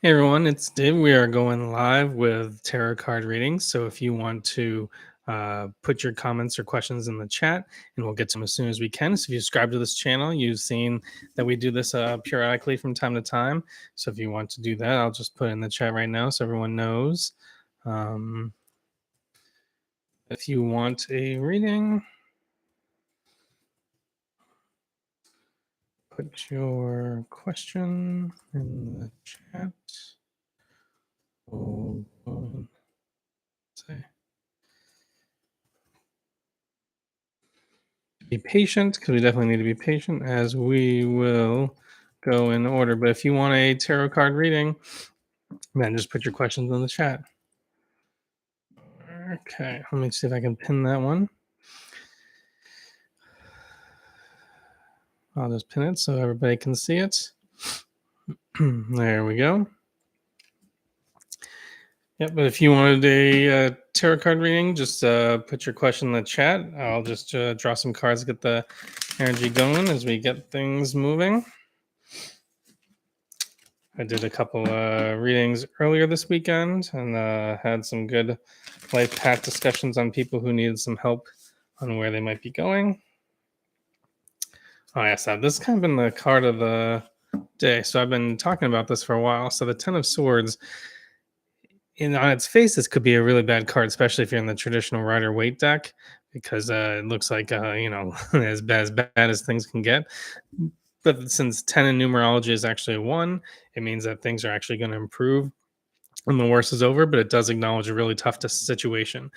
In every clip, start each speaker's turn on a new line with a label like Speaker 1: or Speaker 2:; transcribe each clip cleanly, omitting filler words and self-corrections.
Speaker 1: Hey everyone, it's Dave. We are going live with tarot card readings. So if you want to put your comments or questions in the chat, and we'll get to them as soon as we can. So if you subscribe to this channel, you've seen that we do this periodically from time to time. So if you want to do that, I'll just put it in the chat right now so everyone knows. Um, if you want a reading, put your question in the chat. Oh, say. Be patient because we definitely need to be patient as we will go in order. But if you want a tarot card reading, then just put your questions in the chat. Okay, let me see if I can pin that one. I'll just pin it so everybody can see it. There we go. Yep, but if you wanted a tarot card reading, just put your question in the chat. I'll just draw some cards, get the energy going as we get things moving. I did a couple readings earlier this weekend and had some good life path discussions on people who needed some help on where they might be going. Oh, yes, this has kind of been the card of the day. So I've been talking about this for a while. So the Ten of Swords, on its face, this could be a really bad card, especially if you're in the traditional Rider-Waite deck, because it looks like, as bad as things can get. But since 10 in numerology is actually a 1, it means that things are actually going to improve and the worst is over, but it does acknowledge a really tough situation.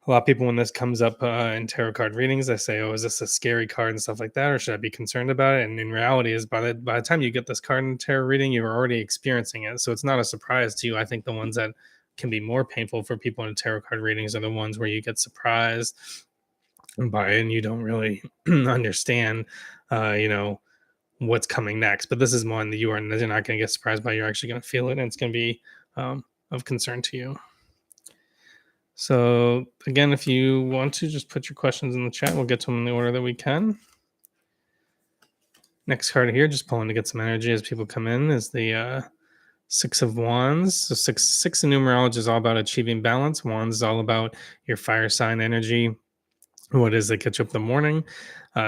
Speaker 1: A lot of people, when this comes up in tarot card readings, they say, "Oh, is this a scary card and stuff like that, or should I be concerned about it?" And in reality, is by the time you get this card in tarot reading, you're already experiencing it, so it's not a surprise to you. I think the ones that can be more painful for people in tarot card readings are the ones where you get surprised by it and you don't really understand, what's coming next. But this is one that you're not going to get surprised by. You're actually going to feel it, and it's going to be of concern to you. So again, if you want to, just put your questions in the chat. We'll get to them in the order that we can. Next card here, just pulling to get some energy as people come in, is the Six of Wands. So six in numerology is all about achieving balance. Wands is all about your fire sign energy. What is that gets you up in the morning?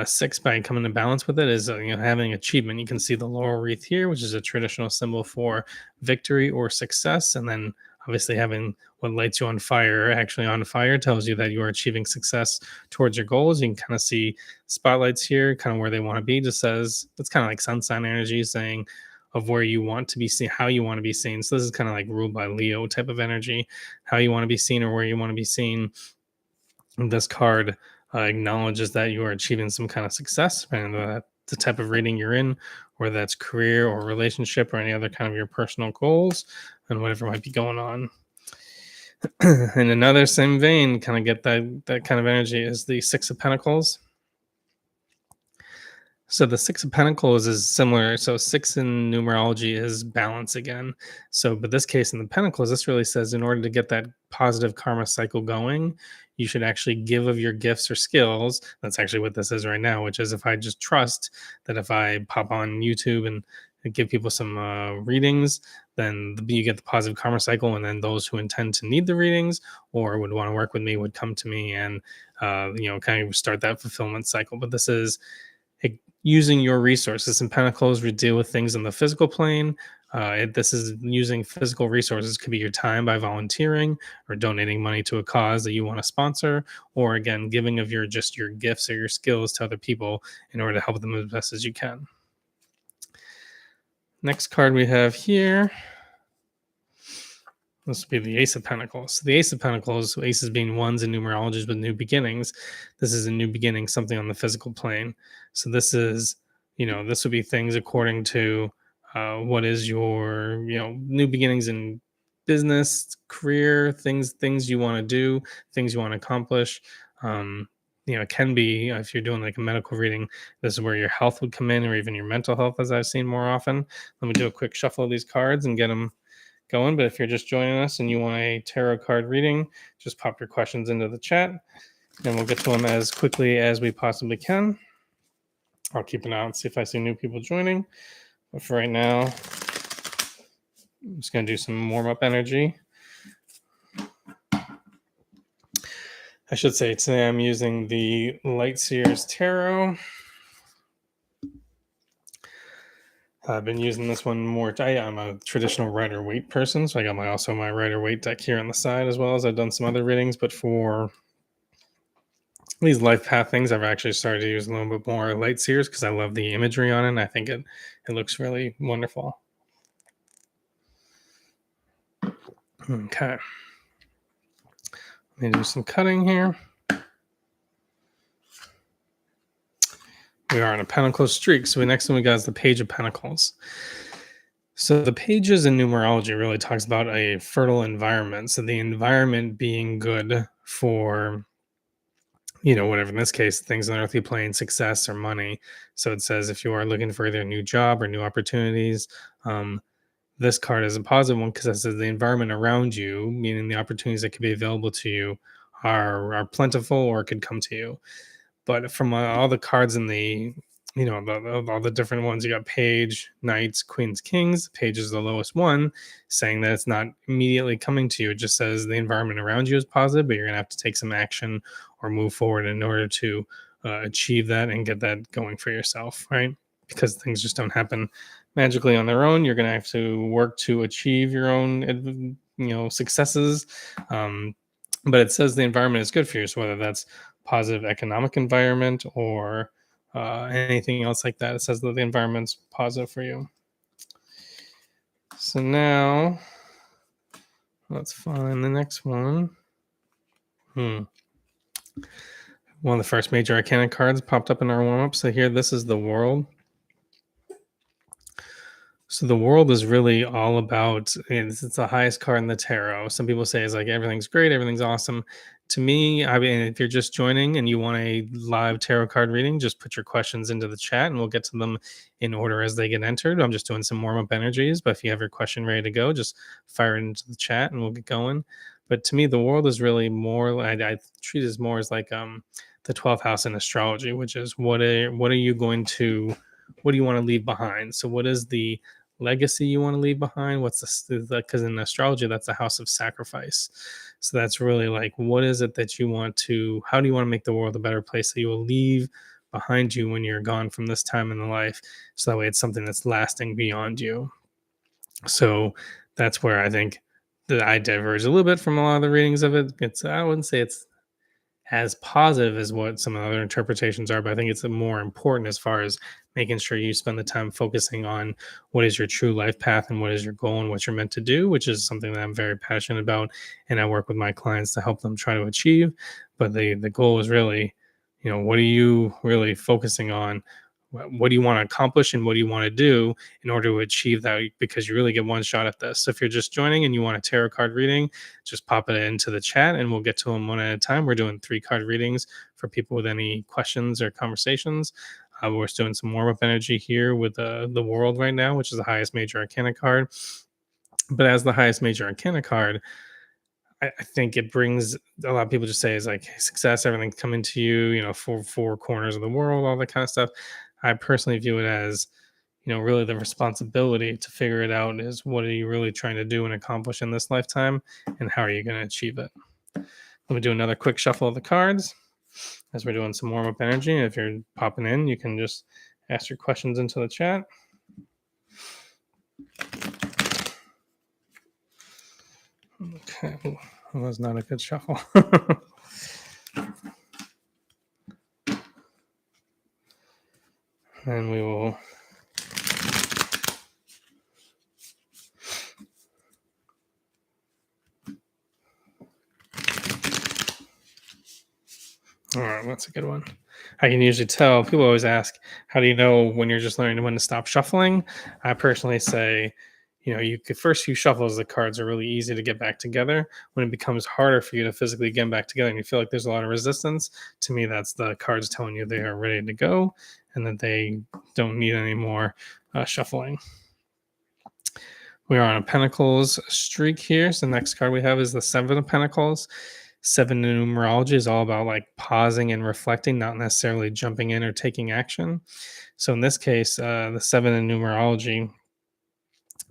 Speaker 1: Six, by coming to balance with it, is having achievement. You can see the laurel wreath here, which is a traditional symbol for victory or success, and then obviously having what lights you on fire actually on fire tells you that you are achieving success towards your goals. You can kind of see spotlights here, kind of where they want to be. Just says it's kind of like sun sign energy, saying of where you want to be seen, how you want to be seen. So this is kind of like ruled by Leo type of energy, how you want to be seen or where you want to be seen. This card acknowledges that you are achieving some kind of success, and the type of reading you're in, whether that's career or relationship or any other kind of your personal goals and whatever might be going on. In another same vein, kind of get that kind of energy is the Six of Pentacles. So the Six of Pentacles is similar. So six in numerology is balance again. So, but this case in the Pentacles, this really says in order to get that positive karma cycle going, you should actually give of your gifts or skills. That's actually what this is right now, which is if I just trust that if I pop on YouTube and give people some readings, then you get the positive karma cycle. And then those who intend to need the readings or would want to work with me would come to me and, kind of start that fulfillment cycle. But this is using your resources. In Pentacles, we deal with things in the physical plane. This is using physical resources. It could be your time by volunteering or donating money to a cause that you want to sponsor, or again, giving of your gifts or your skills to other people in order to help them as best as you can. Next card we have here. This would be the Ace of Pentacles. So the Ace of Pentacles, aces being ones in numerology with new beginnings. This is a new beginning, something on the physical plane. So this is, this would be things according to what is your, new beginnings in business, career, things you want to do, things you want to accomplish. It can be if you're doing like a medical reading, this is where your health would come in, or even your mental health, as I've seen more often. Let me do a quick shuffle of these cards and get them going. But if you're just joining us and you want a tarot card reading, just pop your questions into the chat and we'll get to them as quickly as we possibly can. I'll keep an eye out and see if I see new people joining. But for right now, I'm just going to do some warm up energy. I should say today I'm using the Light Seers Tarot. I've been using this one more. I'm a traditional Rider-Waite person, so I got my Rider-Waite deck here on the side, as well as I've done some other readings. But for these life path things, I've actually started to use a little bit more Light Seers because I love the imagery on it, and I think it looks really wonderful. Okay, let me do some cutting here. We are on a Pentacles streak, so the next one we got is the Page of Pentacles. So the pages in numerology really talks about a fertile environment. So the environment being good for, whatever, in this case, things in the earthly plane, success or money. So it says if you are looking for either a new job or new opportunities, this card is a positive one because it says the environment around you, meaning the opportunities that could be available to you, are plentiful or could come to you. But from all the cards in the, all the different ones, you got Page, Knights, Queens, Kings. Page is the lowest one, saying that it's not immediately coming to you. It just says the environment around you is positive, but you're going to have to take some action or move forward in order to achieve that and get that going for yourself, right? Because things just don't happen magically on their own. You're going to have to work to achieve your own, successes. But it says the environment is good for you. So whether that's positive economic environment or anything else like that, it says that the environment's positive for you. So now let's find the next one. One of the first major arcana cards popped up in our warm-up. So here, this is the World. So the World is really all about, it's the highest card in the tarot. Some people say it's like everything's great, everything's awesome. To me, I mean, if you're just joining and you want a live tarot card reading, just put your questions into the chat and we'll get to them in order as they get entered. I'm just doing some warm up energies, but if you have your question ready to go, just fire it into the chat and we'll get going. But to me, the World is really more, I treat it as more as like the 12th house in astrology, which is what are you going to, what do you want to leave behind? So what is the legacy you want to leave behind? What's the, because in astrology that's a house of sacrifice. So that's really like, what is it that you want to, how do you want to make the world a better place that you will leave behind you when you're gone from this time in the life, so that way it's something that's lasting beyond you. So that's where I think that I diverge a little bit from a lot of the readings of it. I wouldn't say it's as positive as what some of the other interpretations are, but I think it's more important as far as making sure you spend the time focusing on what is your true life path and what is your goal and what you're meant to do, which is something that I'm very passionate about. And I work with my clients to help them try to achieve. But the goal is really, what are you really focusing on? What do you want to accomplish and what do you want to do in order to achieve that? Because you really get one shot at this. So if you're just joining and you want a tarot card reading, just pop it into the chat and we'll get to them one at a time. We're doing 3 card readings for people with any questions or conversations. We're doing some warm up energy here with the World right now, which is the highest major arcana card. But as the highest major arcana card, I think it brings a lot of people just say is like success, everything's coming to you, four corners of the world, all that kind of stuff. I personally view it as, really the responsibility to figure it out is what are you really trying to do and accomplish in this lifetime and how are you going to achieve it? Let me do another quick shuffle of the cards as we're doing some warm up energy. If you're popping in, you can just ask your questions into the chat. Okay, that was not a good shuffle. And we will all right, that's a good one. I can usually tell. People always ask, how do you know when you're just learning when to stop shuffling? I personally say, you could first few shuffles, the cards are really easy to get back together. When it becomes harder for you to physically get them back together and you feel like there's a lot of resistance, to me, that's the cards telling you they are ready to go and that they don't need any more shuffling. We are on a Pentacles streak here. So the next card we have is the 7 of Pentacles. 7 in numerology is all about like pausing and reflecting, not necessarily jumping in or taking action. So in this case, the 7 in numerology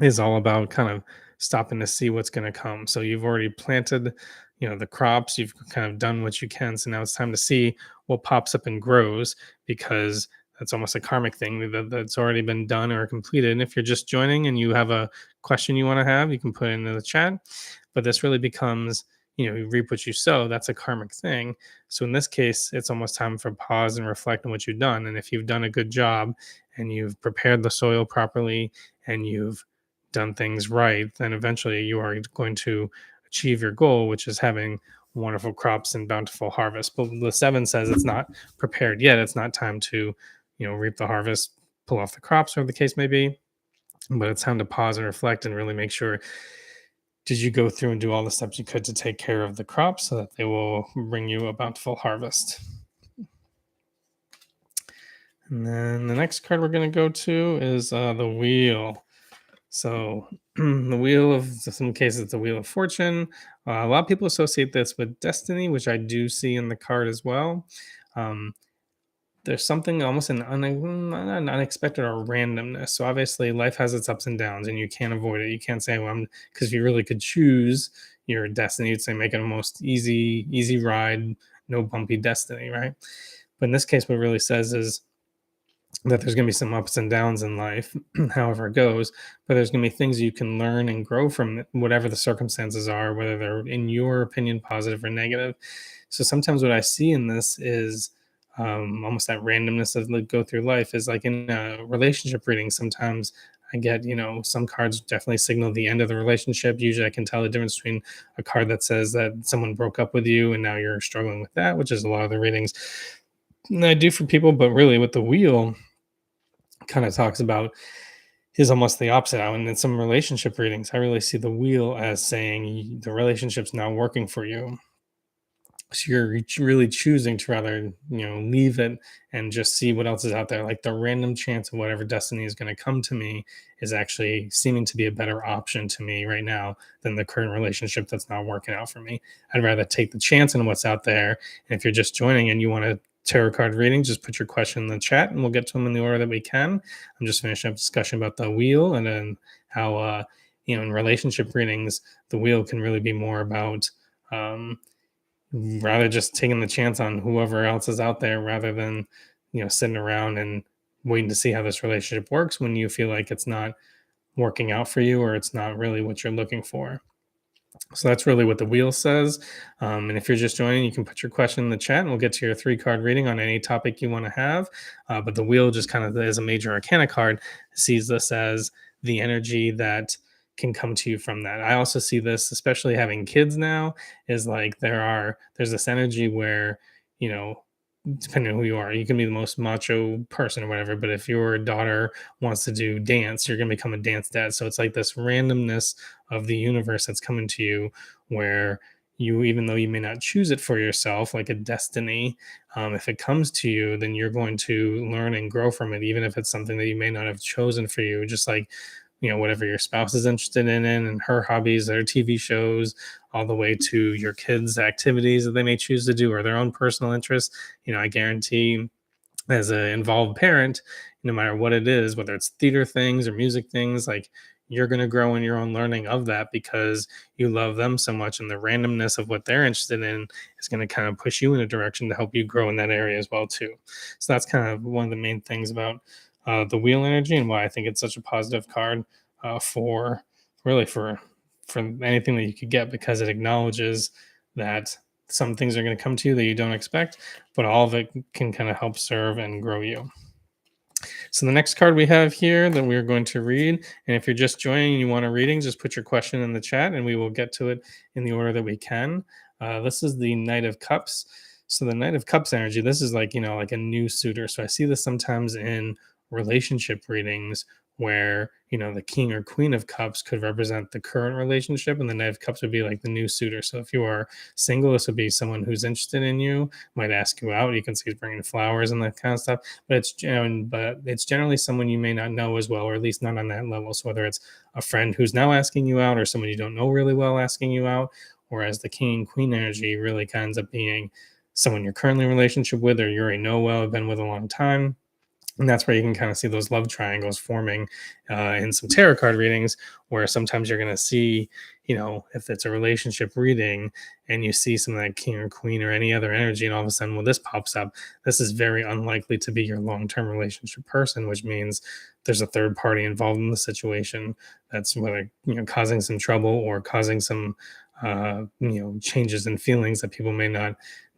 Speaker 1: is all about kind of stopping to see what's going to come. So you've already planted, the crops, you've kind of done what you can. So now it's time to see what pops up and grows, because that's almost a karmic thing that's already been done or completed. And if you're just joining and you have a question you want to have, you can put it into the chat. But this really becomes, you reap what you sow. That's a karmic thing. So in this case, it's almost time for pause and reflect on what you've done. And if you've done a good job and you've prepared the soil properly and you've done things right, then eventually you are going to achieve your goal, which is having wonderful crops and bountiful harvest. But the seven says it's not prepared yet. It's not time to, reap the harvest, pull off the crops, or the case may be. But it's time to pause and reflect and really make sure, did you go through and do all the steps you could to take care of the crops so that they will bring you a bountiful harvest. And then the next card we're going to go to is the wheel. So the wheel of, in some cases, it's the wheel of fortune. A lot of people associate this with destiny, which I do see in the card as well. Um, there's something almost an unexpected or randomness. So obviously, life has its ups and downs, and you can't avoid it. You can't say, "Well," because if you really could choose your destiny, you'd say, "Make it a most easy ride, no bumpy destiny," right? But in this case, what it really says is that there's going to be some ups and downs in life, however it goes, but there's going to be things you can learn and grow from whatever the circumstances are, whether they're, in your opinion, positive or negative. So sometimes what I see in this is almost that randomness of like go through life is like in a relationship reading. Sometimes I get, some cards definitely signal the end of the relationship. Usually I can tell the difference between a card that says that someone broke up with you and now you're struggling with that, which is a lot of the readings I do for people. But really with the wheel, kind of talks about is almost the opposite. And in some relationship readings, I really see the wheel as saying the relationship's not working for you. So you're really choosing to rather, leave it and just see what else is out there. Like the random chance of whatever destiny is going to come to me is actually seeming to be a better option to me right now than the current relationship that's not working out for me. I'd rather take the chance on what's out there. And if you're just joining and you want to tarot card reading, just put your question in the chat and we'll get to them in the order that we can. I'm just finishing up discussion about the wheel and then how, in relationship readings, the wheel can really be more about, rather just taking the chance on whoever else is out there rather than sitting around and waiting to see how this relationship works when you feel like it's not working out for you or it's not really what you're looking for. So that's really what the wheel says. And if you're just joining, you can put your question in the chat and we'll get to your 3 card reading on any topic you want to have. But the wheel just kind of is a major arcana card, sees this as the energy that can come to you from that. I also see this, especially having kids now, is like there's this energy where, you know, depending on who you are, you can be the most macho person or whatever, but if your daughter wants to do dance, you're going to become a dance dad. So it's like this randomness of the universe that's coming to you where you, even though you may not choose it for yourself, like a destiny, if it comes to you, then you're going to learn and grow from it, even if it's something that you may not have chosen for you. Just like, whatever your spouse is interested in and her hobbies, their TV shows, all the way to your kids' activities that they may choose to do or their own personal interests. I guarantee as an involved parent, no matter what it is, whether it's theater things or music things, like you're going to grow in your own learning of that because you love them so much. And the randomness of what they're interested in is going to kind of push you in a direction to help you grow in that area as well, too. So that's kind of one of the main things about the wheel energy and why I think it's such a positive card for really for anything that you could get, because it acknowledges that some things are going to come to you that you don't expect, but all of it can kind of help serve and grow you. So the next card we have here that we're going to read, and if you're just joining and you want a reading, just put your question in the chat and we will get to it in the order that we can. This is the Knight of Cups. So the Knight of Cups energy, this is like, like a new suitor. So I see this sometimes in relationship readings where, the King or Queen of Cups could represent the current relationship and the Knight of Cups would be like the new suitor. So if you are single, this would be someone who's interested in you, might ask you out. You can see he's bringing flowers and that kind of stuff, but it's generally someone you may not know as well, or at least not on that level. So whether it's a friend who's now asking you out or someone you don't know really well asking you out, whereas the King and Queen energy really kind of ends up being someone you're currently in a relationship with or you already know well, have been with a long time. And that's where you can kind of see those love triangles forming in some tarot card readings, where sometimes you're going to see, if it's a relationship reading and you see some of that king or queen or any other energy, and all of a sudden, well, this pops up, this is very unlikely to be your long term relationship person, which means there's a third party involved in the situation that's whether, causing some trouble or causing some, changes in feelings that people may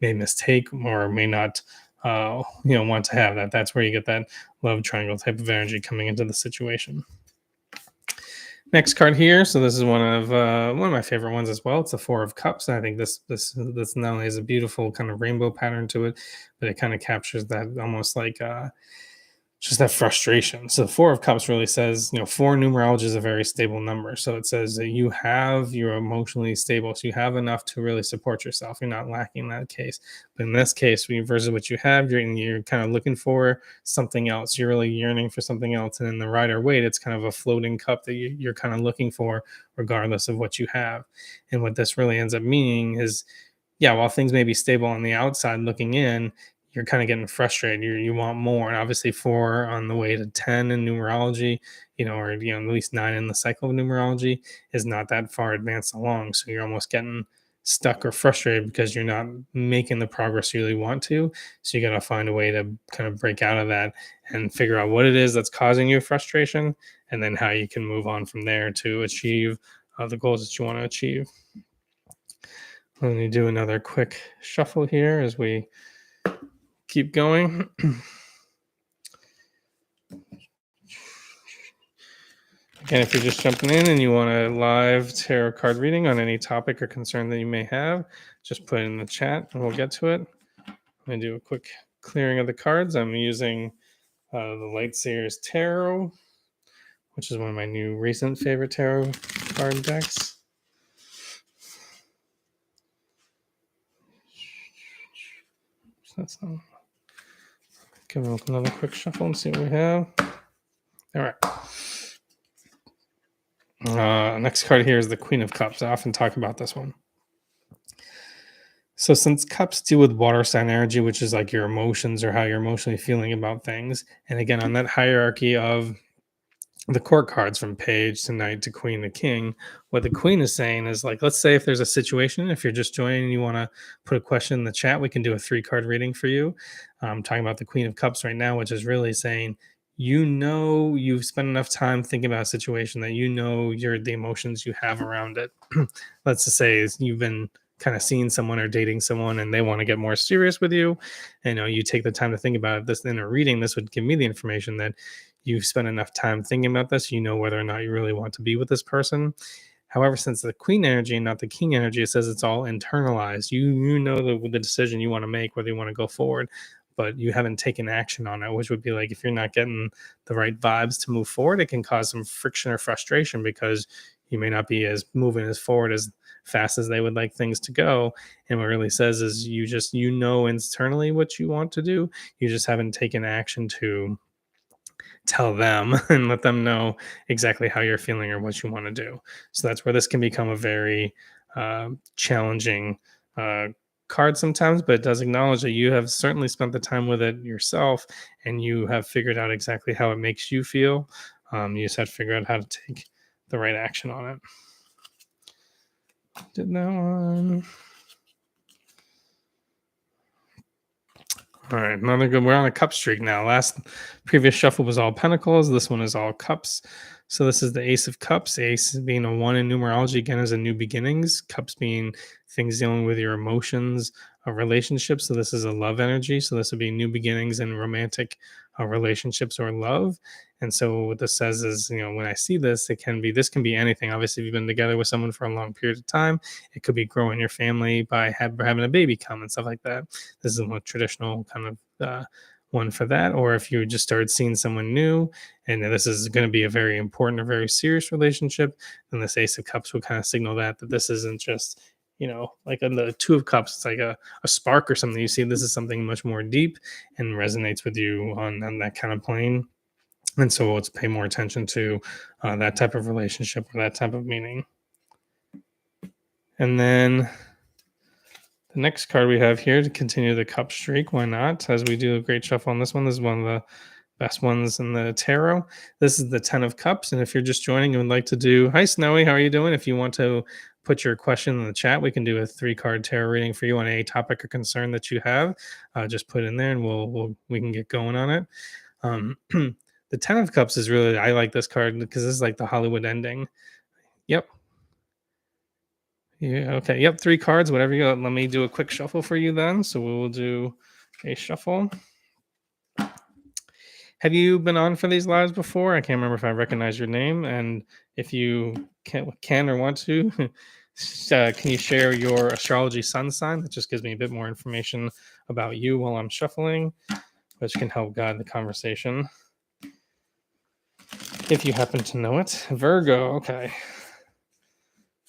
Speaker 1: mistake or may not want to have that. That's where you get that love triangle type of energy coming into the situation. Next card here. So this is one of my favorite ones as well. It's the Four of Cups, and I think this not only has a beautiful kind of rainbow pattern to it, but it kind of captures that almost like just that frustration. So the Four of Cups really says, four numerology is a very stable number. So it says that you're emotionally stable. So you have enough to really support yourself. You're not lacking in that case. But in this case, versus what you have, you're kind of looking for something else. You're really yearning for something else. And in the Rider Waite, it's kind of a floating cup that you're kind of looking for, regardless of what you have. And what this really ends up meaning is, yeah, while things may be stable on the outside looking in, you're kind of getting frustrated. You want more. And obviously, four on the way to 10 in numerology, or at least nine in the cycle of numerology is not that far advanced along. So you're almost getting stuck or frustrated because you're not making the progress you really want to. So you got to find a way to kind of break out of that and figure out what it is that's causing you frustration, and then how you can move on from there to achieve the goals that you want to achieve. Let me do another quick shuffle here as we keep going. Again, if you're just jumping in and you want a live tarot card reading on any topic or concern that you may have, just put it in the chat and we'll get to it. I'm going to do a quick clearing of the cards. I'm using the Lightseers Tarot, which is one of my new recent favorite tarot card decks. Give it another quick shuffle and see what we have. All right. Next card here is the Queen of Cups. I often talk about this one. So since cups deal with water sign energy, which is like your emotions or how you're emotionally feeling about things, and again on that hierarchy of the court cards from page to knight to queen to king, what the queen is saying is, like, let's say if there's a situation, if you're just joining and you want to put a question in the chat, we can do a 3-card reading for you. I'm talking about the Queen of Cups right now, which is really saying, you've spent enough time thinking about a situation that the emotions you have around it. Let's just say you've been kind of seeing someone or dating someone and they want to get more serious with you, and you take the time to think about it. This in a reading, this would give me the information that you've spent enough time thinking about this, whether or not you really want to be with this person. However, since the queen energy and not the king energy, it says it's all internalized. You know the decision you want to make, whether you want to go forward, but you haven't taken action on it, which would be like, if you're not getting the right vibes to move forward, it can cause some friction or frustration because you may not be as moving as forward as fast as they would like things to go. And what it really says is you know internally what you want to do. You just haven't taken action to tell them and let them know exactly how you're feeling or what you want to do. So that's where this can become a very challenging card sometimes, but it does acknowledge that you have certainly spent the time with it yourself and you have figured out exactly how it makes you feel. You just have to figure out how to take the right action on it. Did that one. All right, another good. We're on a cup streak now. Previous shuffle was all pentacles. This one is all cups. So this is the Ace of Cups. Ace being a 1 in numerology, again, is a new beginnings. Cups being things dealing with your emotions, relationships. So this is a love energy. So this would be new beginnings in romantic relationships or love. And so what this says is, when I see this, this can be anything. Obviously, if you've been together with someone for a long period of time, it could be growing your family by having a baby come and stuff like that. This is a more traditional kind of one for that. Or if you just started seeing someone new and this is going to be a very important or very serious relationship, then this Ace of Cups will kind of signal that this isn't just, like on the Two of Cups, it's like a spark or something. You see, this is something much more deep and resonates with you on that kind of plane. And so let's pay more attention to that type of relationship or that type of meaning. And then the next card we have here to continue the cup streak. Why not? As we do a great shuffle on this one. This is one of the best ones in the tarot. This is the 10 of cups, and if you're just joining and would like to do, hi Snowy, how are you doing? If you want to put your question in the chat, we can do a 3 card tarot reading for you on any topic or concern that you have. Just put in there and we can get going on it. The 10 of cups is really, I like this card because this is like the Hollywood ending. Yep. Yeah, okay. Yep, 3 cards, whatever you got. Let me do a quick shuffle for you then. So we will do a shuffle. Have you been on for these lives before? I can't remember if I recognize your name. And if you can or want to, can you share your astrology sun sign? That just gives me a bit more information about you while I'm shuffling, which can help guide the conversation. If you happen to know it. Virgo, okay.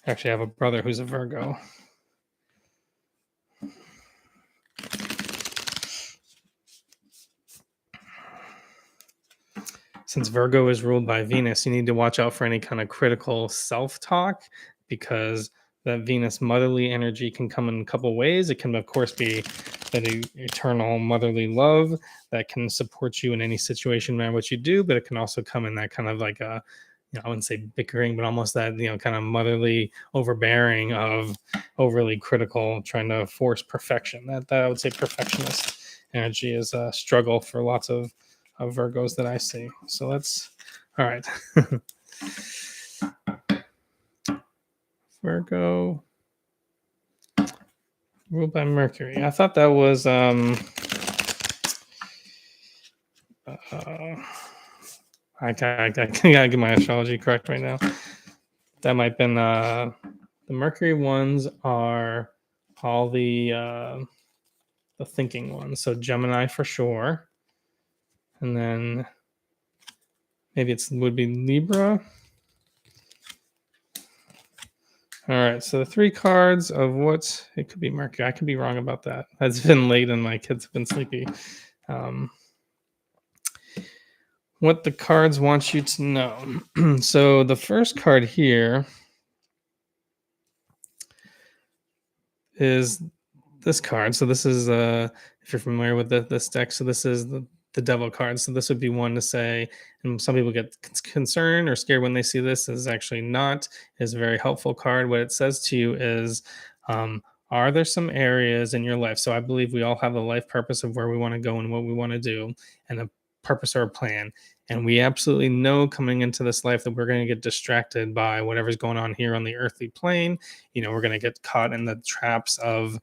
Speaker 1: Actually, I have a brother who's a Virgo. Since Virgo is ruled by Venus, you need to watch out for any kind of critical self-talk because that Venus motherly energy can come in a couple ways. It can, of course, be that eternal motherly love that can support you in any situation, no matter what you do, but it can also come in that kind of like a, I wouldn't say bickering, but almost that, kind of motherly overbearing of overly critical, trying to force perfection. That I would say perfectionist energy is a struggle for lots of Virgos that I see. So let's, all right. Virgo ruled by Mercury. I thought that was I gotta get my astrology correct right now. That might have been the Mercury ones are all the thinking ones. So Gemini for sure. And then maybe would be Libra. All right, so the 3 cards of what it could be Mercury. I could be wrong about that. It's been late and my kids have been sleepy. What the cards want you to know. So the first card here is this card. So this is if you're familiar with this deck, so this is the devil card. So this would be one to say, and some people get concerned or scared when they see this. This is actually not. It's a very helpful card. What it says to you is, are there some areas in your life? So I believe we all have a life purpose of where we want to go and what we want to do, and a purpose or a plan. And we absolutely know coming into this life that we're going to get distracted by whatever's going on here on the earthly plane. We're going to get caught in the traps of,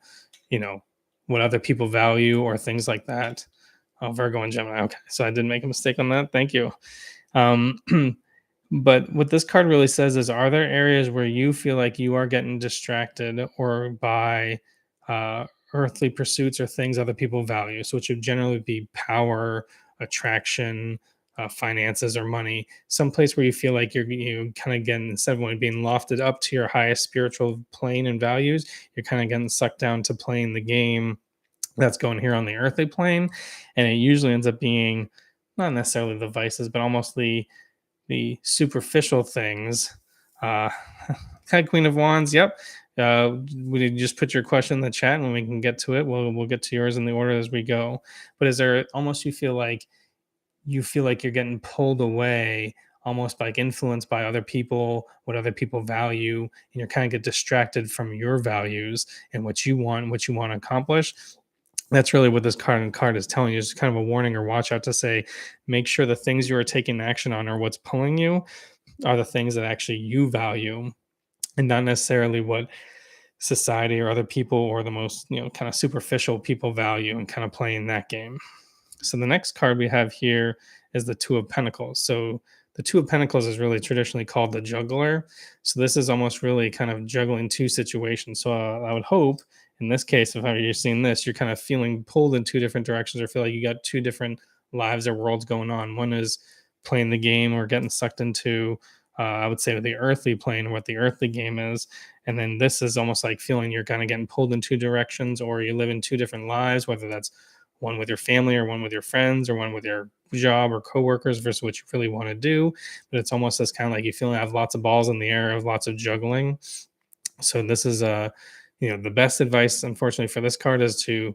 Speaker 1: what other people value or things like that. Oh, Virgo and Gemini. Okay, so I didn't make a mistake on that. Thank you. But what this card really says is, are there areas where you feel like you are getting distracted or by earthly pursuits or things other people value? So it should generally be power, attraction, finances, or money. Some place where you feel like you're kind of getting, instead of being lofted up to your highest spiritual plane and values, you're kind of getting sucked down to playing the game that's going here on the earthly plane. And it usually ends up being not necessarily the vices, but almost the superficial things. Queen of Wands. Yep. We just put your question in the chat, and when we can get to it, we'll get to yours in the order as we go. But is there almost you feel like you're getting pulled away, almost like influenced by other people, what other people value, and you're kind of get distracted from your values and what you want to accomplish? That's really what this card is telling you. It's kind of a warning or watch out to say, make sure the things you are taking action on or what's pulling you are the things that actually you value, and not necessarily what society or other people or the most kind of superficial people value, and kind of playing that game. So the next card we have here is the Two of Pentacles. So the Two of Pentacles is really traditionally called the juggler. So this is almost really kind of juggling 2 situations. So I would hope in this case, if you're seeing this, you're kind of feeling pulled in 2 different directions, or feel like you got 2 different lives or worlds going on. One is playing the game or getting sucked into, I would say, the earthly plane, or what the earthly game is. And then this is almost like feeling you're kind of getting pulled in 2 directions, or you live in 2 different lives, whether that's one with your family or one with your friends or one with your job or coworkers versus what you really want to do. But it's almost this kind of like you feel like have lots of balls in the air, of lots of juggling. So this is the best advice, unfortunately, for this card is to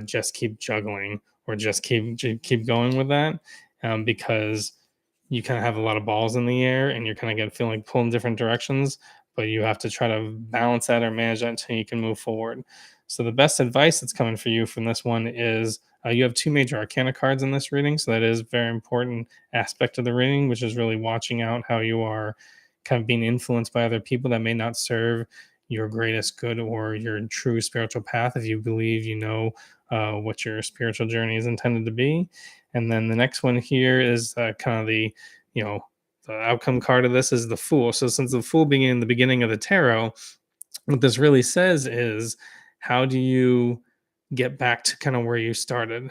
Speaker 1: just keep juggling, or just keep going with that. because you kind of have a lot of balls in the air and you're kind of get feeling like pulled in different directions, but you have to try to balance that or manage that until you can move forward. So the best advice that's coming for you from this one is you have two major arcana cards in this reading, so that is a very important aspect of the reading, which is really watching out how you are kind of being influenced by other people that may not serve your greatest good or your true spiritual path if you believe you know what your spiritual journey is intended to be. And then the next one here is kind of you know, the outcome card of this is the Fool. So since the Fool being in the beginning of the tarot, what this really says is, how do you get back to kind of where you started?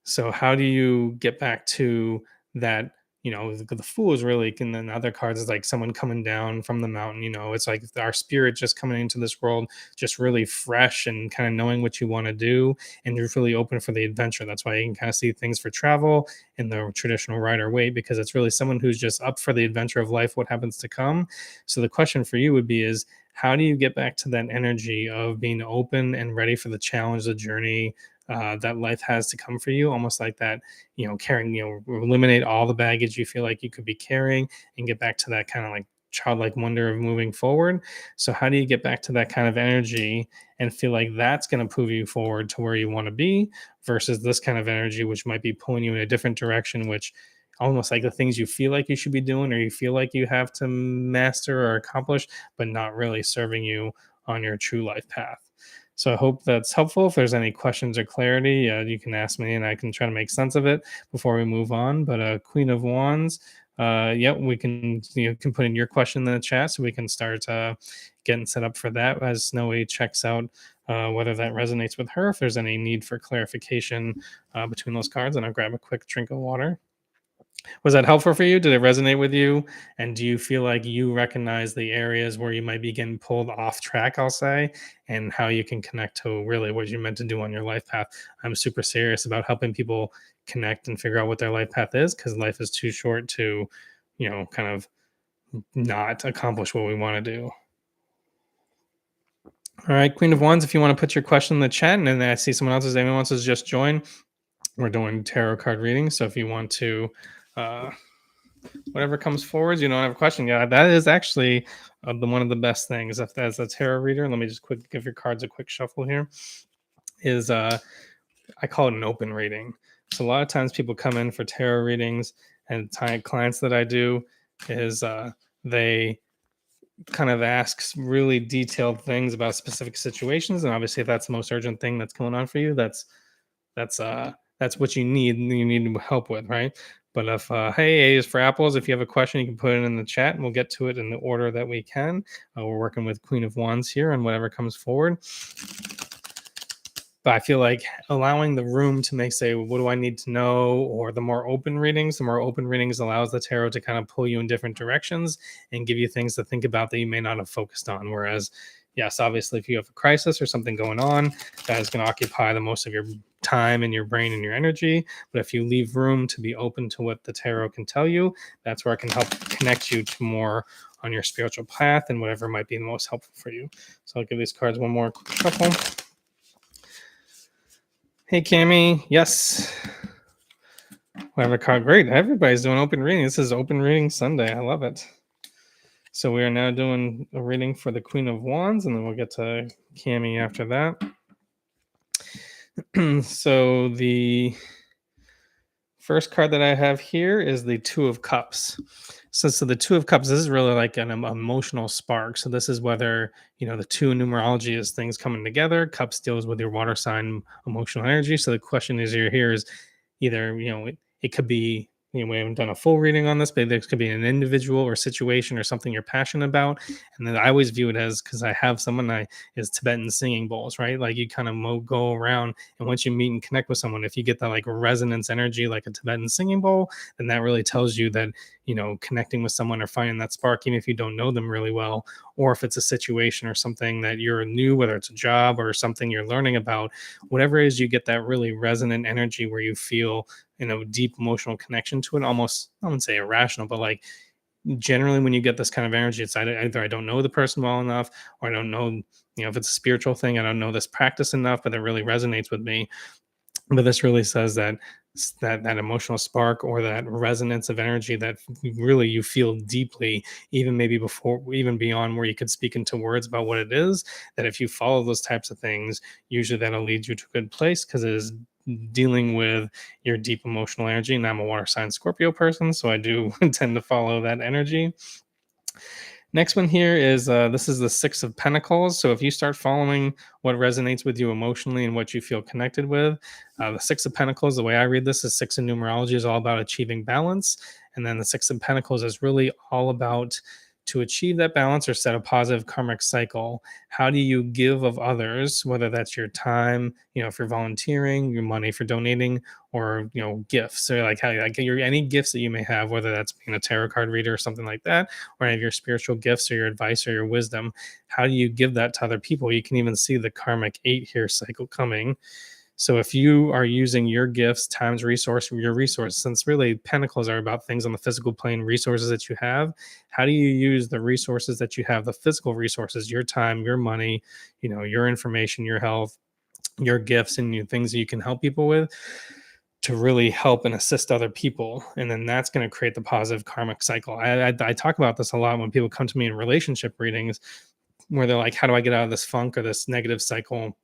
Speaker 1: So how do you get back to that? The Fool is really, and then other cards is like someone coming down from the mountain. It's like our spirit just coming into this world, just really fresh and kind of knowing what you want to do, and you're really open for the adventure. That's why you can kind of see things for travel in the traditional Rider Waite, because it's really someone who's just up for the adventure of life, what happens to come. So the question for you would be is, how do you get back to that energy of being open and ready for the challenge, the journey that life has to come for you? Almost like that, carrying, eliminate all the baggage you feel like you could be carrying and get back to that kind of like childlike wonder of moving forward. So, how do you get back to that kind of energy and feel like that's going to move you forward to where you want to be versus this kind of energy, which might be pulling you in a different direction, which almost like the things you feel like you should be doing or you feel like you have to master or accomplish, but not really serving you on your true life path. So I hope that's helpful. If there's any questions or clarity, you can ask me and I can try to make sense of it before we move on. But Queen of Wands, yeah, we can, can put in your question in the chat so we can start getting set up for that as Snowy checks out whether that resonates with her. If there's any need for clarification between those cards, and I'll grab a quick drink of water. Was that helpful for you? Did it resonate with you? And do you feel like you recognize the areas where you might be getting pulled off track, I'll say, and how you can connect to really what you meant to do on your life path? I'm super serious about helping people connect and figure out what their life path is, because life is too short to, kind of not accomplish what we want to do. All right, Queen of Wands, if you want to put your question in the chat, and then I see someone else, anyone wants to just join, we're doing tarot card readings. So if you want to, whatever comes forward, you don't have a question. Yeah, that is actually one of the best things. If as a tarot reader, let me just quick give your cards a quick shuffle here. Is I call it an open reading. So a lot of times people come in for tarot readings, and clients that I do is they kind of asks really detailed things about specific situations, and obviously if that's the most urgent thing that's going on for you, that's what you need help with, right? But if hey, A is for apples, if you have a question, you can put it in the chat and we'll get to it in the order that we can. We're working with Queen of Wands here and whatever comes forward. But I feel like allowing the room to say, what do I need to know? Or the more open readings allows the tarot to kind of pull you in different directions and give you things to think about that you may not have focused on. Whereas, yes, obviously, if you have a crisis or something going on, that is going to occupy the most of your time and your brain and your energy. But if you leave room to be open to what the tarot can tell you, that's where it can help connect you to more on your spiritual path and whatever might be the most helpful for you. So I'll give these cards one more shuffle. Hey, Cami. Yes. Whatever card. Great. Everybody's doing open reading. This is Open Reading Sunday. I love it. So we are now doing a reading for the Queen of Wands, and then we'll get to Cami after that. So the first card that I have here is the Two of Cups. So the Two of Cups, this is really like an emotional spark. So this is whether, the two in numerology is things coming together. Cups deals with your water sign emotional energy. So the question is here is either, it could be, we haven't done a full reading on this, but this could be an individual or situation or something you're passionate about. And then I always view it as, because I have someone is Tibetan singing bowls, right? Like you kind of go around, and once you meet and connect with someone, if you get that like resonance energy, like a Tibetan singing bowl, then that really tells you that, connecting with someone or finding that spark, even if you don't know them really well, or if it's a situation or something that you're new, whether it's a job or something you're learning about, whatever it is, you get that really resonant energy where you feel, deep emotional connection to it, almost, I wouldn't say irrational, but like generally when you get this kind of energy, it's either I don't know the person well enough, or I don't know, if it's a spiritual thing, I don't know this practice enough, but it really resonates with me. But this really says that that emotional spark or that resonance of energy that really you feel deeply, even maybe before, even beyond where you could speak into words about what it is, that if you follow those types of things, usually that'll lead you to a good place because it is dealing with your deep emotional energy. And I'm a water sign Scorpio person, so I do tend to follow that energy. Next one here is this is the Six of Pentacles. So if you start following what resonates with you emotionally and what you feel connected with, the Six of Pentacles, the way I read this is six in numerology is all about achieving balance. And then the Six of Pentacles is really all about to achieve that balance or set a positive karmic cycle. How do you give of others, whether that's your time, if you're volunteering, your money for donating, or gifts, or like how like your any gifts that you may have, whether that's being a tarot card reader or something like that, or any of your spiritual gifts or your advice or your wisdom. How do you give that to other people? You can even see the karmic 8 here cycle coming. So if you are using your gifts times your resources, since really pentacles are about things on the physical plane, resources that you have, how do you use the resources that you have, the physical resources, your time, your money, your information, your health, your gifts, and things that you can help people with to really help and assist other people, and then that's going to create the positive karmic cycle. I talk about this a lot when people come to me in relationship readings, where they're like, how do I get out of this funk or this negative cycle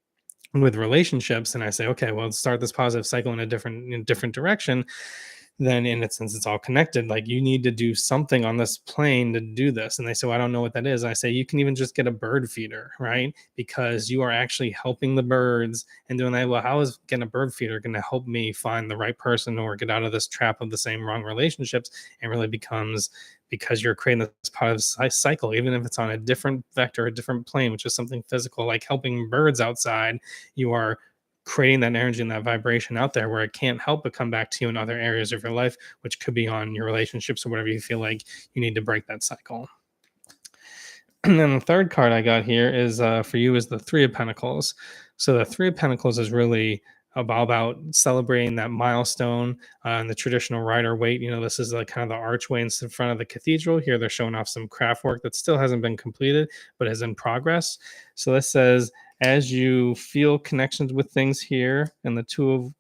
Speaker 1: with relationships? And I say, okay, well, start this positive cycle in a different direction. Then in a sense it's all connected. Like, you need to do something on this plane to do this. And they say, well, I don't know what that is. I say, you can even just get a bird feeder, right? Because you are actually helping the birds and doing that. Well, how is getting a bird feeder going to help me find the right person or get out of this trap of the same wrong relationships? And really becomes, because you're creating this positive cycle, even if it's on a different vector, a different plane, which is something physical, like helping birds outside. You are creating that energy and that vibration out there where it can't help but come back to you in other areas of your life, which could be on your relationships or whatever you feel like you need to break that cycle. And then the third card I got here is for you is the Three of Pentacles. So the Three of Pentacles is really about celebrating that milestone and the traditional rider waite. This is like kind of the archway in front of the cathedral. Here they're showing off some craft work that still hasn't been completed, but is in progress. So this says, as you feel connections with things here, and the Two of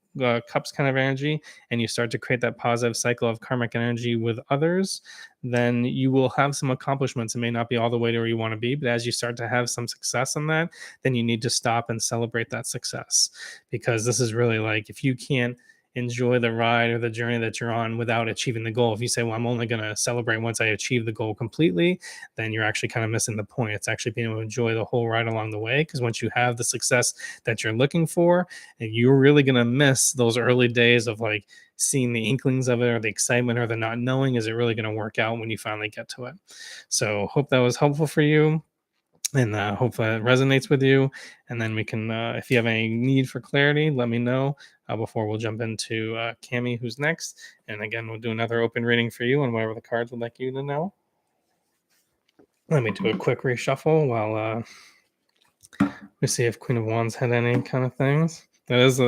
Speaker 1: Cups kind of energy, and you start to create that positive cycle of karmic energy with others, then you will have some accomplishments. It may not be all the way to where you want to be, but as you start to have some success in that, then you need to stop and celebrate that success. Because this is really like, if you can't enjoy the ride or the journey that you're on without achieving the goal, if you say, well, I'm only going to celebrate once I achieve the goal completely, then you're actually kind of missing the point. It's actually being able to enjoy the whole ride along the way. Because once you have the success that you're looking for, and you're really going to miss those early days of like seeing the inklings of it, or the excitement, or the not knowing, is it really going to work out when you finally get to it? So hope that was helpful for you, and hope that resonates with you. And then we can, if you have any need for clarity, let me know before we'll jump into Cami, who's next. And again, we'll do another open reading for you on whatever the cards would like you to know. Let me do a quick reshuffle while we see if Queen of Wands had any kind of things. That is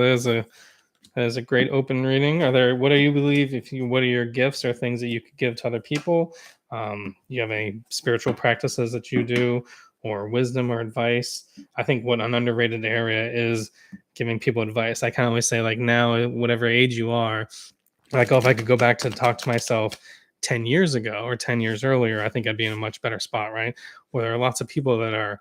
Speaker 1: a great open reading. What do you believe? What are your gifts or things that you could give to other people? You have any spiritual practices that you do, or wisdom or advice? I think what an underrated area is giving people advice. I kind of always say, like, now, whatever age you are, like, oh, if I could go back to talk to myself 10 years ago or 10 years earlier, I think I'd be in a much better spot, right? Where there are lots of people that are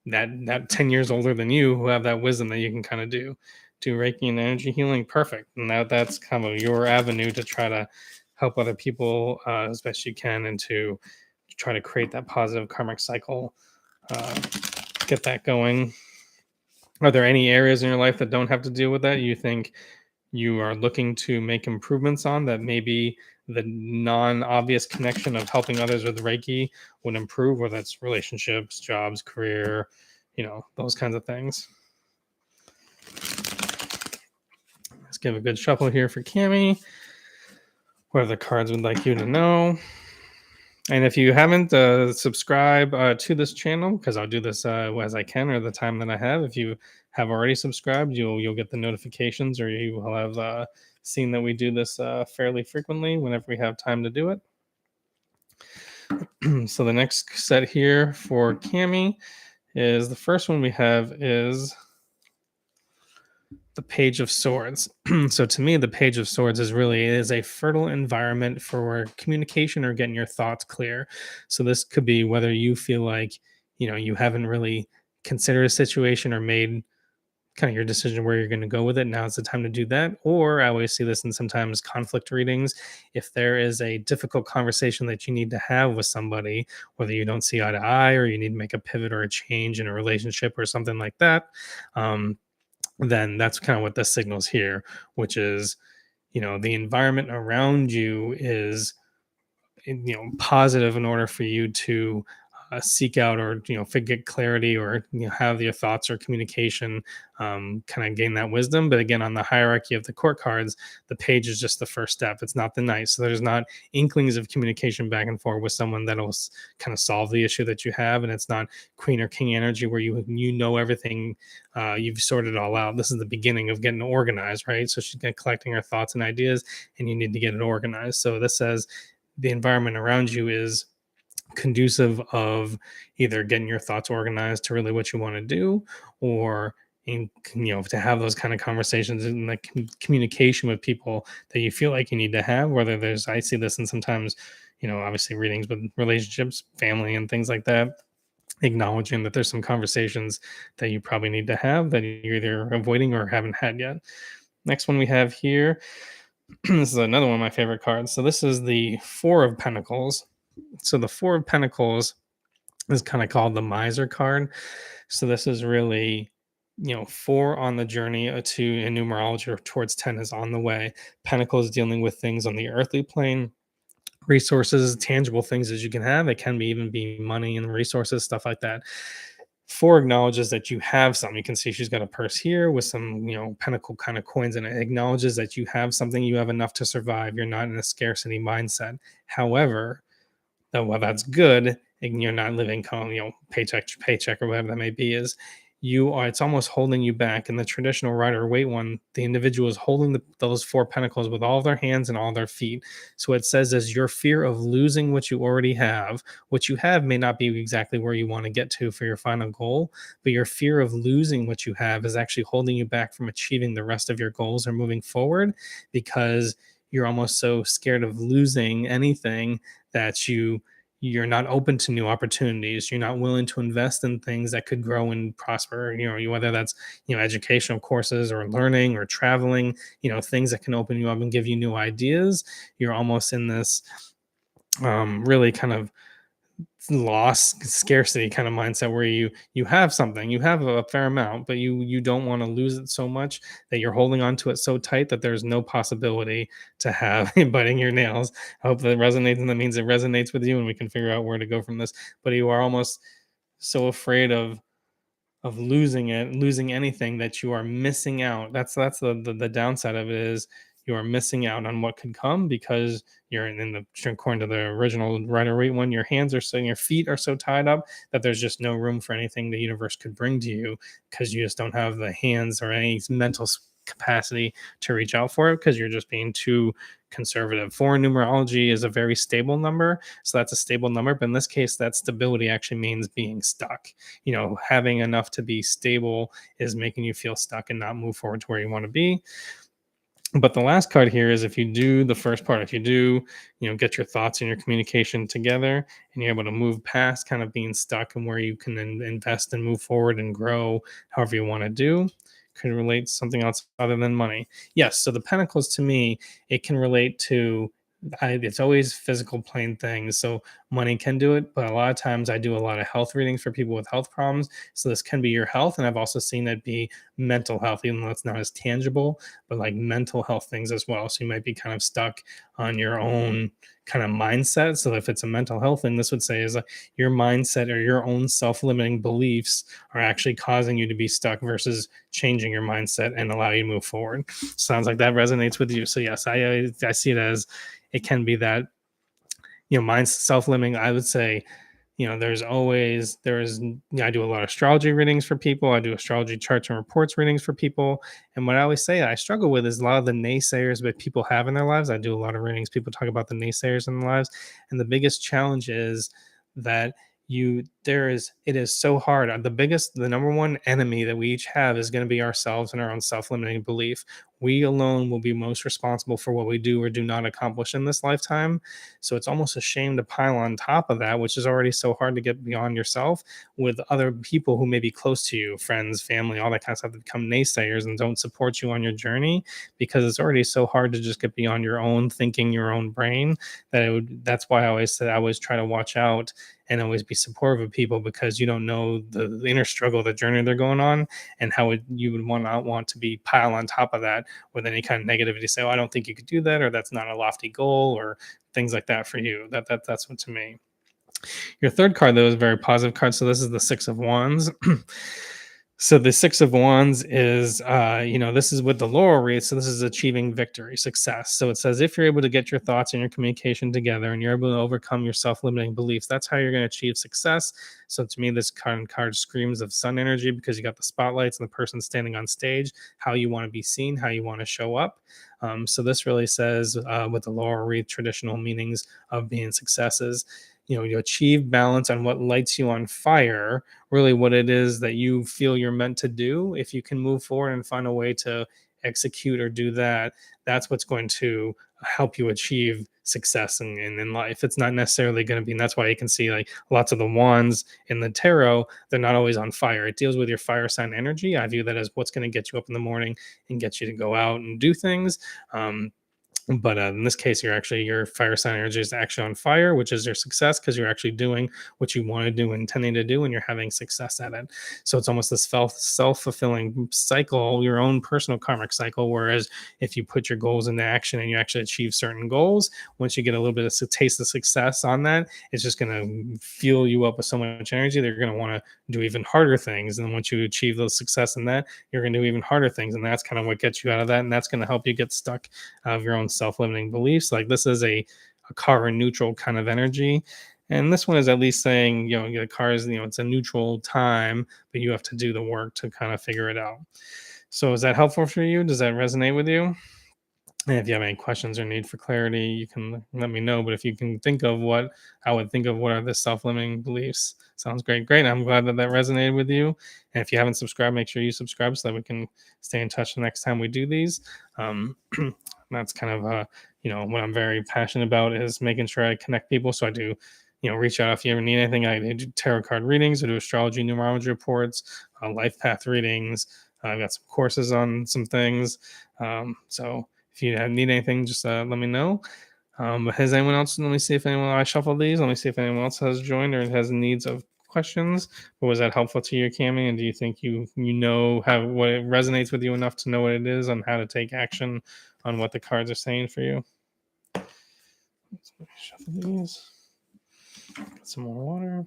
Speaker 1: that 10 years older than you who have that wisdom that you can kind of do Reiki and energy healing. Perfect. And that's kind of your avenue to try to help other people as best you can, and to try to create that positive karmic cycle, uh, get that going. Are there any areas in your life that don't have to deal with that you think you are looking to make improvements on, that maybe the non-obvious connection of helping others with Reiki would improve, whether that's relationships, jobs, career, those kinds of things? Let's give a good shuffle here for Cami. What are the cards would like you to know? And if you haven't subscribed to this channel, because I'll do this as I can, or the time that I have. If you have already subscribed, you'll get the notifications, or you will have seen that we do this fairly frequently whenever we have time to do it. So the next set here for Cami is, the first one we have is the Page of Swords. So to me, the Page of Swords is a fertile environment for communication or getting your thoughts clear. So this could be whether you feel like, you haven't really considered a situation or made kind of your decision where you're going to go with it. Now's the time to do that. Or I always see this in sometimes conflict readings. If there is a difficult conversation that you need to have with somebody, whether you don't see eye to eye or you need to make a pivot or a change in a relationship or something like that, um, then that's kind of what this signals here, which is, the environment around you is, positive in order for you to seek out or get clarity or have your thoughts or communication, kind of gain that wisdom. But again, on the hierarchy of the court cards, the page is just the first step. It's not the knight, so there's not inklings of communication back and forth with someone that'll kind of solve the issue that you have. And it's not queen or king energy where you know everything, you've sorted it all out. This is the beginning of getting organized, right? So she's collecting her thoughts and ideas, and you need to get it organized. So this says the environment around you is conducive of either getting your thoughts organized to really what you want to do, or to have those kind of conversations and like communication with people that you feel like you need to have. Whether there's, I see this in sometimes, obviously readings with relationships, family, and things like that, acknowledging that there's some conversations that you probably need to have that you're either avoiding or haven't had yet. Next one we have here, this is another one of my favorite cards. So this is the Four of Pentacles. So the Four of Pentacles is kind of called the Miser card. So this is really, four on the journey to in numerology or towards 10 is on the way. Pentacles dealing with things on the earthly plane, resources, tangible things that you can have. It can be even be money and resources, stuff like that. Four acknowledges that you have something. You can see she's got a purse here with some, pentacle kind of coins in it. It acknowledges that you have something, you have enough to survive. You're not in a scarcity mindset. However, while that's good, and you're not living paycheck to paycheck or whatever that may be, is it's almost holding you back. In the traditional rider waite one, the individual is holding those four pentacles with all their hands and all their feet. So it says as your fear of losing what you already have, what you have may not be exactly where you want to get to for your final goal, but your fear of losing what you have is actually holding you back from achieving the rest of your goals or moving forward, because you're almost so scared of losing anything that you're not open to new opportunities. You're not willing to invest in things that could grow and prosper. Whether that's educational courses or learning or traveling. Things that can open you up and give you new ideas. You're almost in this really kind of loss scarcity kind of mindset where you have something, you have a fair amount, but you don't want to lose it so much that you're holding on to it so tight that there's no possibility to have biting your nails. I hope that resonates, and that means it resonates with you and we can figure out where to go from this. But you are almost so afraid of losing it, losing anything, that you are missing out. That's the downside of it, is you are missing out on what could come because you're in the, according to the original Rider Waite one, your hands are so, your feet are so tied up that there's just no room for anything the universe could bring to you, because you just don't have the hands or any mental capacity to reach out for it, because you're just being too conservative. Four in numerology is a very stable number, so that's a stable number. But in this case, that stability actually means being stuck. Having enough to be stable is making you feel stuck and not move forward to where you want to be. But the last card here is, if you do the first part, if you do, get your thoughts and your communication together, and you're able to move past kind of being stuck, and where you can then invest and move forward and grow however you want to do, could relate to something else other than money. Yes. So the pentacles, to me, it can relate to, it's always physical plane things. So money can do it, but a lot of times I do a lot of health readings for people with health problems. So this can be your health. And I've also seen it be mental health, even though it's not as tangible, but like mental health things as well. So you might be kind of stuck on your own kind of mindset. So if it's a mental health thing, this would say is like your mindset or your own self-limiting beliefs are actually causing you to be stuck, versus changing your mindset and allow you to move forward. Sounds like that resonates with you. So yes, I see it as, it can be that, mine's self-limiting. I would say, I do a lot of astrology readings for people. I do astrology charts and reports readings for people. And what I always say I struggle with is a lot of the naysayers that people have in their lives. I do a lot of readings. People talk about the naysayers in their lives. And the biggest challenge is that it is so hard. The number one enemy that we each have is going to be ourselves and our own self-limiting belief. We alone will be most responsible for what we do or do not accomplish in this lifetime. So it's almost a shame to pile on top of that, which is already so hard to get beyond yourself, with other people who may be close to you, friends, family, all that kind of stuff, that become naysayers and don't support you on your journey, because it's already so hard to just get beyond your own thinking, your own brain. That's why I always said I always try to watch out and always be supportive of people, because you don't know the inner struggle, the journey they're going on, and how you would not want to be pile on top of that with any kind of negativity. Say, oh, I don't think you could do that, or that's not a lofty goal, or things like that for you. That's what to me. Your third card, though, is a very positive card. So this is the Six of Wands. So the Six of Wands is, this is with the laurel wreath. So this is achieving victory, success. So it says if you're able to get your thoughts and your communication together, and you're able to overcome your self-limiting beliefs, that's how you're going to achieve success. So to me, this card screams of sun energy, because you got the spotlights and the person standing on stage, how you want to be seen, how you want to show up. So this really says, with the laurel wreath, traditional meanings of being successes, you achieve balance on what lights you on fire, really what it is that you feel you're meant to do. If you can move forward and find a way to execute or do that, that's what's going to help you achieve success in life. It's not necessarily going to be, and that's why you can see like lots of the wands in the tarot, they're not always on fire. It deals with your fire sign energy. I view that as what's going to get you up in the morning and get you to go out and do things. But in this case, your fire sign energy is actually on fire, which is your success, because you're actually doing what you want to do, intending to do, and you're having success at it. So it's almost this self-fulfilling cycle, your own personal karmic cycle. Whereas if you put your goals into action and you actually achieve certain goals, once you get a little bit of taste of success on that, it's just going to fuel you up with so much energy. They're going to want to do even harder things. And once you achieve those success in that, you're going to do even harder things. And that's kind of what gets you out of that. And that's going to help you get stuck of your own self-limiting beliefs. Like this is a carbon neutral kind of energy. And this one is at least saying, the car is, it's a neutral time, but you have to do the work to kind of figure it out. So is that helpful for you? Does that resonate with you? And if you have any questions or need for clarity, you can let me know. But if you can think of what I would think of, what are the self-limiting beliefs? Sounds great. Great. I'm glad that resonated with you. And if you haven't subscribed, make sure you subscribe so that we can stay in touch the next time we do these. That's kind of, what I'm very passionate about, is making sure I connect people. So I do, reach out if you ever need anything. I do tarot card readings. I do astrology, numerology reports, life path readings. I've got some courses on some things. So if you need anything, just let me know. But has anyone else? Let me see if anyone. I shuffled these. Let me see if anyone else has joined or has needs of questions. But was that helpful to you, Cami? And do you think you have what it resonates with you enough to know what it is on how to take action on what the cards are saying for you? Let's shuffle these. Get some more water.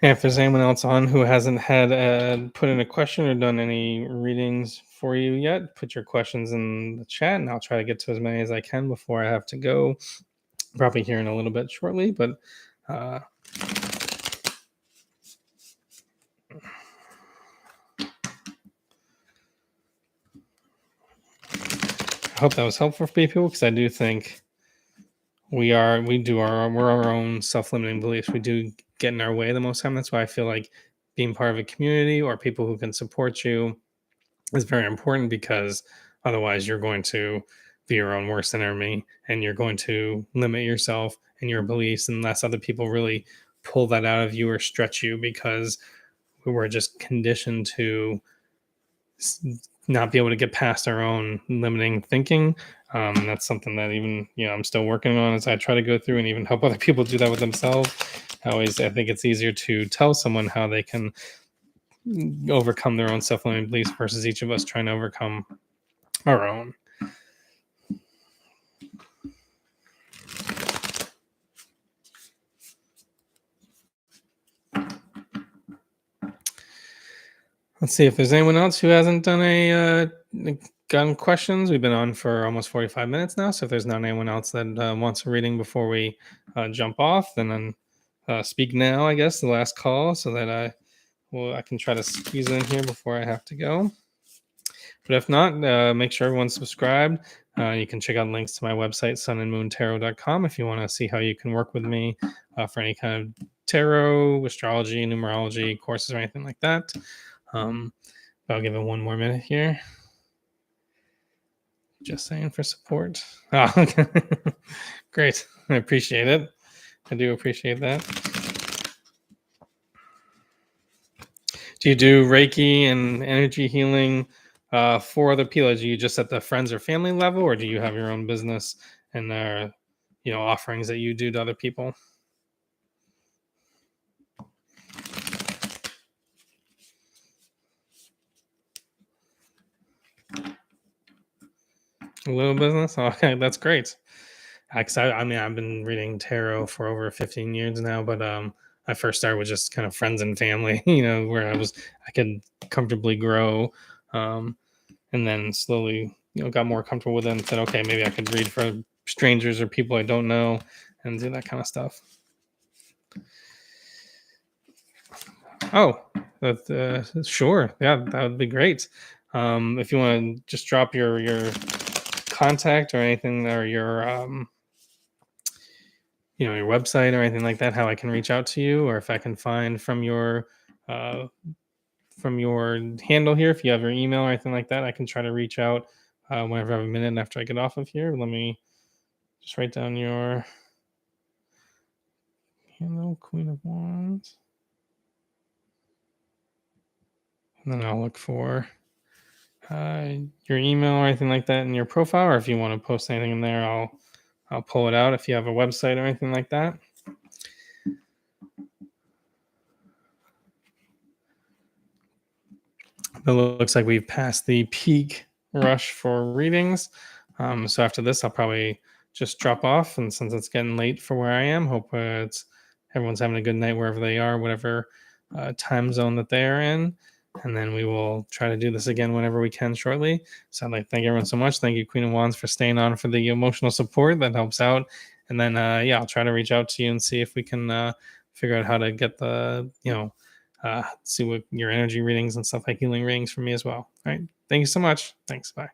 Speaker 1: And if there's anyone else on who hasn't had put in a question or done any readings for you yet, put your questions in the chat, and I'll try to get to as many as I can before I have to go. Probably here in a little bit shortly, but I hope that was helpful for people, because I do think we're our own self-limiting beliefs. We do get in our way the most time. That's why I feel like being part of a community or people who can support you is very important, because otherwise you're going to be your own worst enemy, and you're going to limit yourself and your beliefs unless other people really pull that out of you or stretch you, because we were just conditioned to not be able to get past our own limiting thinking. That's something that even, I'm still working on as I try to go through and even help other people do that with themselves. I think it's easier to tell someone how they can overcome their own self-limiting beliefs versus each of us trying to overcome our own. Let's see if there's anyone else who hasn't done gotten questions. We've been on for almost 45 minutes now. So if there's not anyone else that wants a reading before we jump off, then speak now, I guess, the last call, so that well, I can try to squeeze it in here before I have to go. But if not, make sure everyone's subscribed. You can check out links to my website, sunandmoontarot.com, if you want to see how you can work with me for any kind of tarot, astrology, numerology courses, or anything like that. I'll give it one more minute here. Just saying for support. Oh, okay. Great. I appreciate it. I do appreciate that. Do you do Reiki and energy healing for other people? Are you just at the friends or family level, or do you have your own business and offerings that you do to other people? A little business? Okay, that's great. I mean, I've been reading tarot for over 15 years now, but I first started with just kind of friends and family, where I could comfortably grow, um, and then slowly, got more comfortable with it and said, okay, maybe I could read for strangers or people I don't know and do that kind of stuff. Oh, sure, yeah, that would be great. If you want to just drop your contact or anything, or your website or anything like that, how I can reach out to you, or if I can find uh, from your handle here, if you have your email or anything like that, I can try to reach out whenever I have a minute after I get off of here. Let me just write down your handle, Queen of Wands, and then I'll look for your email or anything like that in your profile, or if you want to post anything in there, I'll pull it out if you have a website or anything like that. It looks like we've passed the peak rush for readings. So after this, I'll probably just drop off. And since it's getting late for where I am, hope everyone's having a good night wherever they are, whatever time zone that they are in. And then we will try to do this again whenever we can shortly. So I'd like to thank everyone so much. Thank you, Queen of Wands, for staying on for the emotional support. That helps out. And then, I'll try to reach out to you and see if we can figure out how to get see what your energy readings and stuff like healing readings for me as well. All right. Thank you so much. Thanks. Bye.